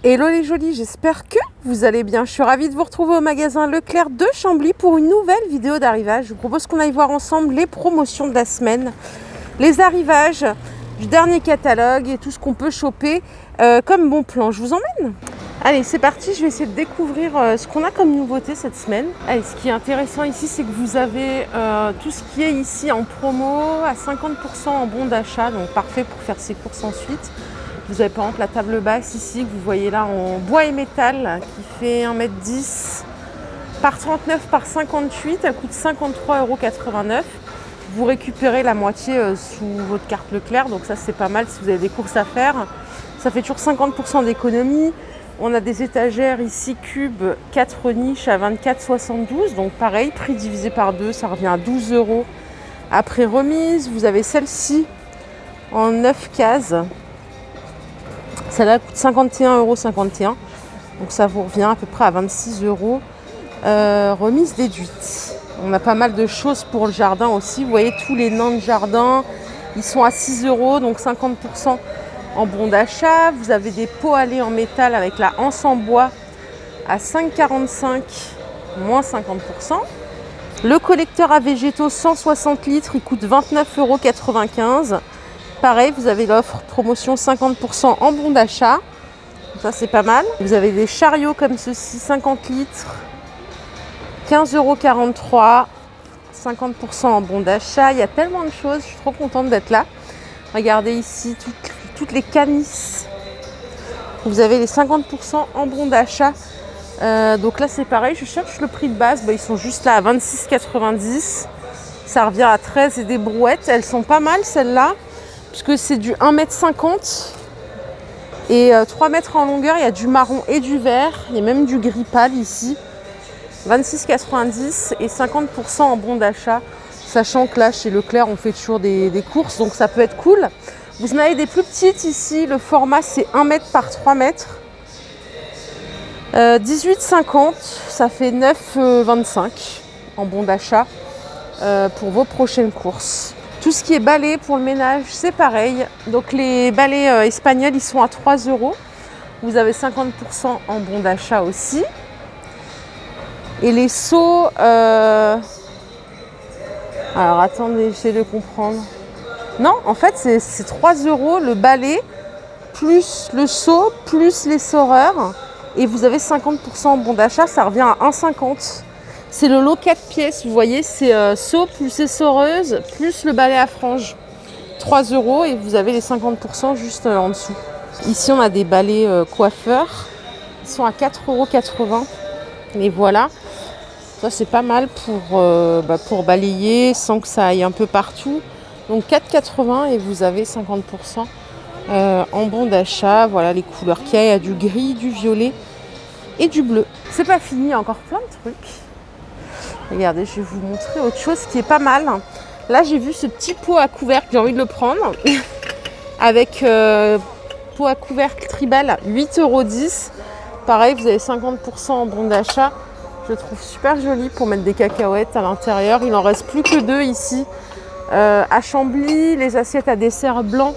Hello les jolis, j'espère que vous allez bien. Je suis ravie de vous retrouver au magasin Leclerc de Chambly pour une nouvelle vidéo d'arrivage. Je vous propose qu'on aille voir ensemble les promotions de la semaine, les arrivages du dernier catalogue et tout ce qu'on peut choper comme bon plan. Je vous emmène. Allez, c'est parti, je vais essayer de découvrir ce qu'on a comme nouveauté cette semaine. Allez, ce qui est intéressant ici, c'est que vous avez tout ce qui est ici en promo à 50% en bon d'achat, donc parfait pour faire ses courses ensuite. Vous avez par exemple la table basse ici que vous voyez là en bois et métal qui fait 1,10 m par 39 par 58. Elle coûte 53,89 €. Vous récupérez la moitié sous votre carte Leclerc, donc ça c'est pas mal si vous avez des courses à faire. Ça fait toujours 50% d'économie. On a des étagères ici cubes 4 niches à 24,72 €. Donc pareil, prix divisé par 2, ça revient à 12 € après remise. Vous avez celle-ci en 9 cases. Celle-là coûte 51,51 €, donc ça vous revient à peu près à 26 €, remise déduite. On a pas mal de choses pour le jardin aussi. Vous voyez tous les nains de jardin, ils sont à 6 €, donc 50% en bon d'achat. Vous avez des pots allés en métal avec la anse en bois à 5,45 €, moins 50%. Le collecteur à végétaux 160 litres, il coûte 29,95 €. Pareil, vous avez l'offre promotion 50% en bon d'achat. Ça, c'est pas mal. Vous avez des chariots comme ceci, 50 litres, 15,43 €, 50% en bon d'achat. Il y a tellement de choses, je suis trop contente d'être là. Regardez ici, toutes les canisses. Vous avez les 50% en bon d'achat. Donc là, c'est pareil, je cherche le prix de base. Ils sont juste là à 26,90 €. Ça revient à 13 € et des brouettes. Elles sont pas mal, celles-là. Puisque c'est du 1,50 m et 3 mètres en longueur. Il y a du marron et du vert. Il y a même du gris pâle ici. 26,90 € et 50% en bon d'achat. Sachant que là, chez Leclerc, on fait toujours des courses. Donc ça peut être cool. Vous en avez des plus petites ici. Le format, c'est 1 m par 3 mètres. 18,50 €. Ça fait 9,25 € en bon d'achat pour vos prochaines courses. Tout ce qui est balai pour le ménage, c'est pareil. Donc les balais espagnols, ils sont à 3 €. Vous avez 50% en bon d'achat aussi. Et les seaux... Alors attendez, j'essaie de comprendre. Non, en fait, c'est 3 € le balai, plus le seau, plus les soreurs. Et vous avez 50% en bon d'achat, ça revient à 1,50 €. C'est le lot 4 pièces, vous voyez, c'est seau plus essoreuse, plus le balai à franges. 3 € et vous avez les 50% juste en dessous. Ici, on a des balais coiffeurs. Ils sont à 4,80 €. Et voilà. Ça, c'est pas mal pour balayer sans que ça aille un peu partout. Donc 4,80 € et vous avez 50% en bon d'achat. Voilà les couleurs qu'il y a. Il y a du gris, du violet et du bleu. C'est pas fini, il y a encore plein de trucs. Regardez, je vais vous montrer autre chose qui est pas mal. Là, j'ai vu ce petit pot à couvercle, j'ai envie de le prendre. Avec pot à couvercle tribal, 8,10 €. Pareil, vous avez 50% en bon d'achat. Je le trouve super joli pour mettre des cacahuètes à l'intérieur. Il n'en reste plus que 2 ici. À Chambly, les assiettes à dessert blanc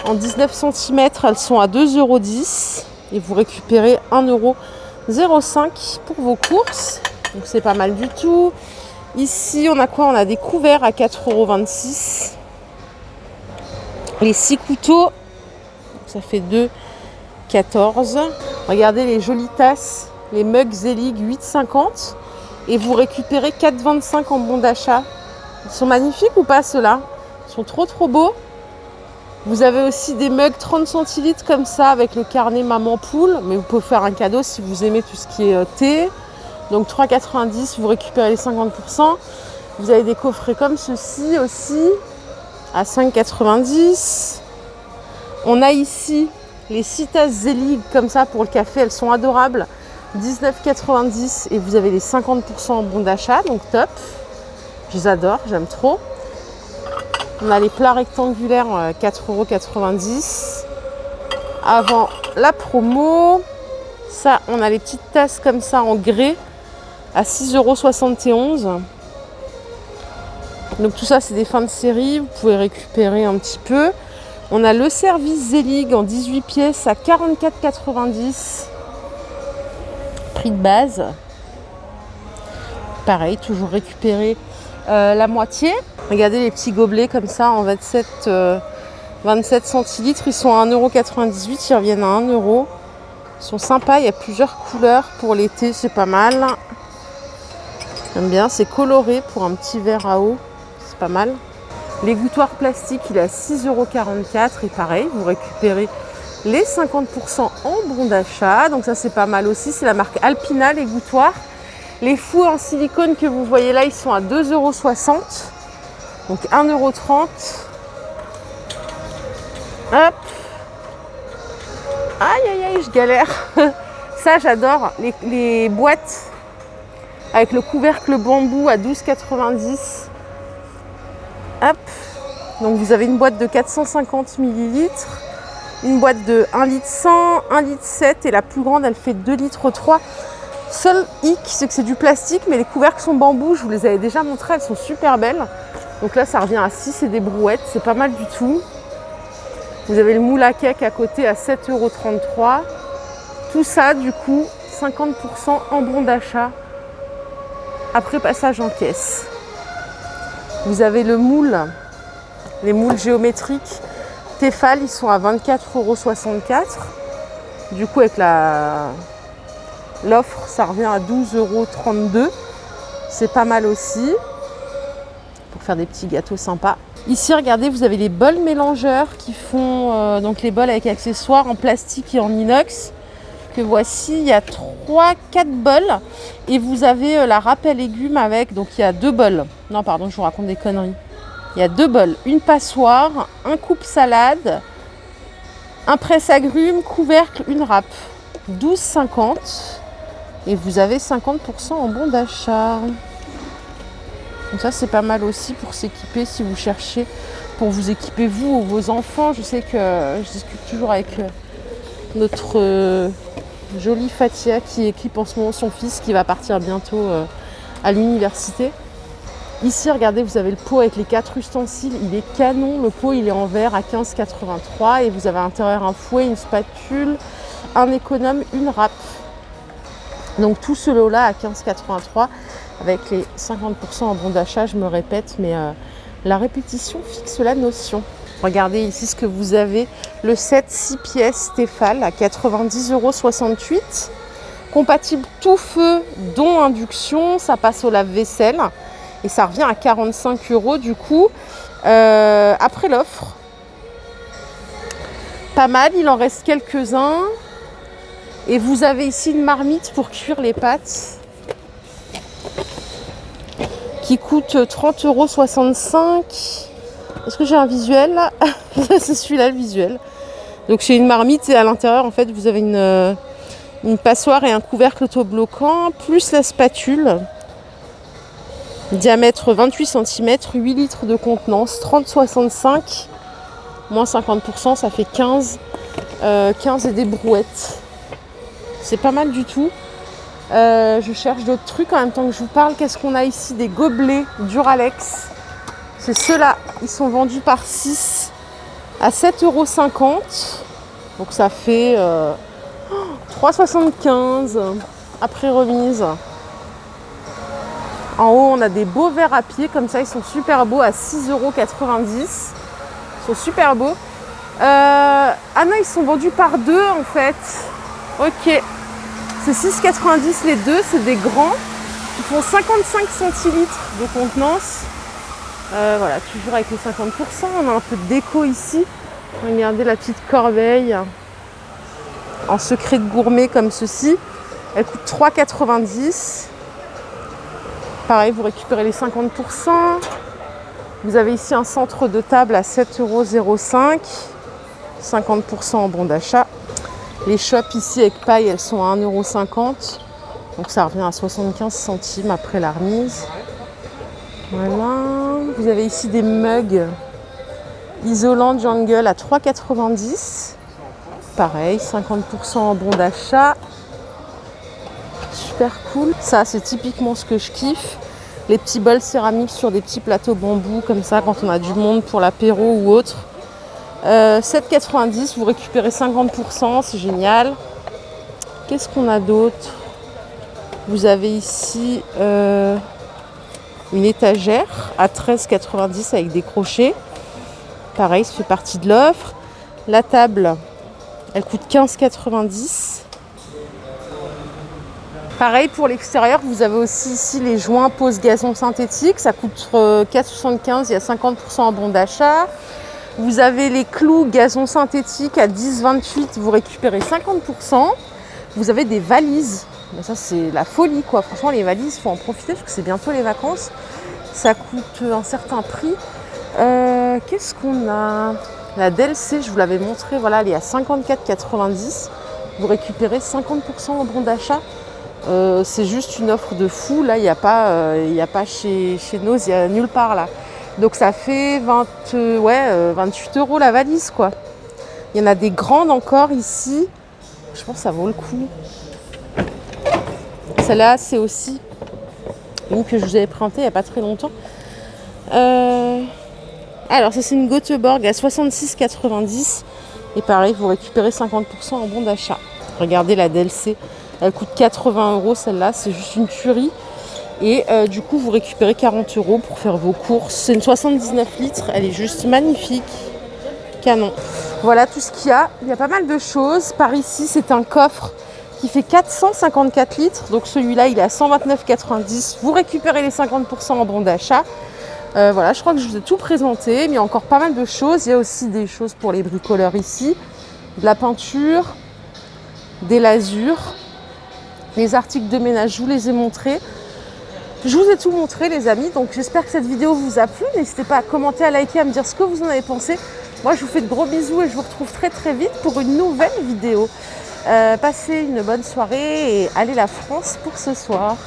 en 19 cm, elles sont à 2,10 €. Et vous récupérez 1,05 € pour vos courses. Donc c'est pas mal du tout. Ici, on a quoi? On a des couverts à 4,26 €. Les 6 couteaux, ça fait 2,14 €. Regardez les jolies tasses, les mugs Zelig 8,50 €. Et vous récupérez 4,25 € en bon d'achat. Ils sont magnifiques ou pas ceux-là? Ils sont trop beaux. Vous avez aussi des mugs 30 centilitres comme ça avec le carnet maman poule. Mais vous pouvez faire un cadeau si vous aimez tout ce qui est thé. Donc 3,90 €, vous récupérez les 50%. Vous avez des coffrets comme ceci aussi, à 5,90 €. On a ici les 6 tasses Zelig comme ça pour le café, elles sont adorables. 19,90 € et vous avez les 50% en bon d'achat, donc top. Je les adore, j'aime trop. On a les plats rectangulaires, 4,90 € avant la promo. Ça, on a les petites tasses comme ça en grès à 6,71 €. Donc tout ça, c'est des fins de série. Vous pouvez récupérer un petit peu. On a le service Zelig en 18 pièces à 44,90. Prix de base. Pareil, toujours récupérer la moitié. Regardez les petits gobelets comme ça en 27 centilitres. Ils sont à 1,98 €. Ils reviennent à 1 €. Ils sont sympas. Il y a plusieurs couleurs pour l'été. C'est pas mal. J'aime bien. C'est coloré pour un petit verre à eau. C'est pas mal. L'égouttoir plastique, il est à 6,44 € et pareil, vous récupérez les 50% en bon d'achat. Donc ça, c'est pas mal aussi. C'est la marque Alpina, l'égouttoir. Les fours en silicone que vous voyez là, ils sont à 2,60 €. Donc 1,30 €. Hop. Aïe, aïe, aïe, je galère. Ça, j'adore. Les boîtes avec le couvercle bambou à 12,90 €. Hop, donc vous avez une boîte de 450 ml, une boîte de 1 litre 100, 1 litre 7 et la plus grande elle fait 2 litres 3. Seul hic, c'est que c'est du plastique, mais les couvercles sont bambou, je vous les avais déjà montrées, elles sont super belles. Donc là ça revient à 6 et des brouettes, c'est pas mal du tout. Vous avez le moule à cake à côté à 7,33 €. Tout ça du coup 50% en bon d'achat après passage en caisse. Vous avez le moule, les moules géométriques Tefal, ils sont à 24,64 €. Du coup, avec l'offre, ça revient à 12,32 €. C'est pas mal aussi pour faire des petits gâteaux sympas. Ici, regardez, vous avez les bols mélangeurs qui font donc les bols avec accessoires en plastique et en inox. Que voici, il y a 3-4 bols et vous avez la râpe à légumes avec, donc il y a 2 bols. Non, pardon, je vous raconte des conneries. Il y a 2 bols, une passoire, un coupe-salade, un presse-agrumes, couvercle, une râpe. 12,50 € et vous avez 50% en bon d'achat. Donc ça, c'est pas mal aussi pour s'équiper si vous cherchez, pour vous équiper vous ou vos enfants. Je sais que je discute toujours avec notre jolie Fatia qui équipe en ce moment son fils qui va partir bientôt à l'université. Ici, regardez, vous avez le pot avec les 4 ustensiles. Il est canon. Le pot, il est en verre à 15,83 € et vous avez à l'intérieur un fouet, une spatule, un économe, une râpe. Donc tout ce lot-là à 15,83 € avec les 50% en bon d'achat. Je me répète, mais la répétition fixe la notion. Regardez ici ce que vous avez, le set 6 pièces Tefal à 90,68 €. Compatible tout feu, dont induction, ça passe au lave-vaisselle. Et ça revient à 45 € du coup, après l'offre. Pas mal, il en reste quelques-uns. Et vous avez ici une marmite pour cuire les pâtes qui coûte 30,65 €. Est-ce que j'ai un visuel là? C'est celui-là le visuel. Donc c'est une marmite et à l'intérieur en fait vous avez une passoire et un couvercle autobloquant plus la spatule. Diamètre 28 cm, 8 litres de contenance, 30,65 €, moins 50%, ça fait 15 et des brouettes. C'est pas mal du tout. Je cherche d'autres trucs en même temps que je vous parle. Qu'est-ce qu'on a ici? Des gobelets Duralex. C'est ceux-là, ils sont vendus par 6 à 7,50 €. Donc ça fait 3,75 € après remise. En haut, on a des beaux verres à pied, comme ça, ils sont super beaux à 6,90 €. Ils sont super beaux. Ah non, ils sont vendus par 2 en fait. Ok. C'est 6,90 € les deux, c'est des grands. Ils font 55 centilitres de contenance. Voilà, toujours avec les 50%. On a un peu de déco ici. Regardez la petite corbeille en secret de gourmet comme ceci. Elle coûte 3,90 €. Pareil, vous récupérez les 50%. Vous avez ici un centre de table à 7,05 €. 50% en bon d'achat. Les chopes ici avec paille, elles sont à 1,50 €. Donc ça revient à 75 centimes après la remise. Voilà. Vous avez ici des mugs isolants jungle à 3,90 €. Pareil, 50% en bon d'achat. Super cool. Ça, c'est typiquement ce que je kiffe. Les petits bols céramiques sur des petits plateaux bambou comme ça quand on a du monde pour l'apéro ou autre. 7,90 €, vous récupérez 50%, c'est génial. Qu'est-ce qu'on a d'autre? Vous avez ici une étagère à 13,90 € avec des crochets. Pareil, ça fait partie de l'offre. La table, elle coûte 15,90 €. Pareil pour l'extérieur, vous avez aussi ici les joints pose gazon synthétique. Ça coûte 4,75 €, il y a 50% en bon d'achat. Vous avez les clous gazon synthétique à 10,28 €, vous récupérez 50%. Vous avez des valises. Mais ça, c'est la folie, quoi. Franchement, les valises, il faut en profiter parce que c'est bientôt les vacances. Ça coûte un certain prix. Qu'est-ce qu'on a? La DLC, je vous l'avais montré, voilà, elle est à 54,90 €. Vous récupérez 50% en bon d'achat. C'est juste une offre de fou. Là, il n'y a pas chez Noz, il n'y a nulle part là. Donc ça fait 28 € la valise, quoi. Il y en a des grandes encore ici. Je pense que ça vaut le coup. Celle-là, c'est aussi une que je vous avais présentée il n'y a pas très longtemps. Alors ça, c'est une Göteborg à 66,90 €. Et pareil, vous récupérez 50% en bon d'achat. Regardez la DLC. Elle coûte 80 € celle-là. C'est juste une tuerie. Et du coup, vous récupérez 40 € pour faire vos courses. C'est une 79 litres. Elle est juste magnifique. Canon. Voilà tout ce qu'il y a. Il y a pas mal de choses. Par ici, c'est un coffre qui fait 454 litres. Donc celui-là, il est à 129,90 €. Vous récupérez les 50% en bon d'achat. Voilà, je crois que je vous ai tout présenté. Mais il y a encore pas mal de choses. Il y a aussi des choses pour les bricoleurs ici. De la peinture, des lasures, les articles de ménage, je vous les ai montrés. Je vous ai tout montré, les amis, donc j'espère que cette vidéo vous a plu. N'hésitez pas à commenter, à liker, à me dire ce que vous en avez pensé. Moi, je vous fais de gros bisous et je vous retrouve très très vite pour une nouvelle vidéo. Passez une bonne soirée et allez la France pour ce soir.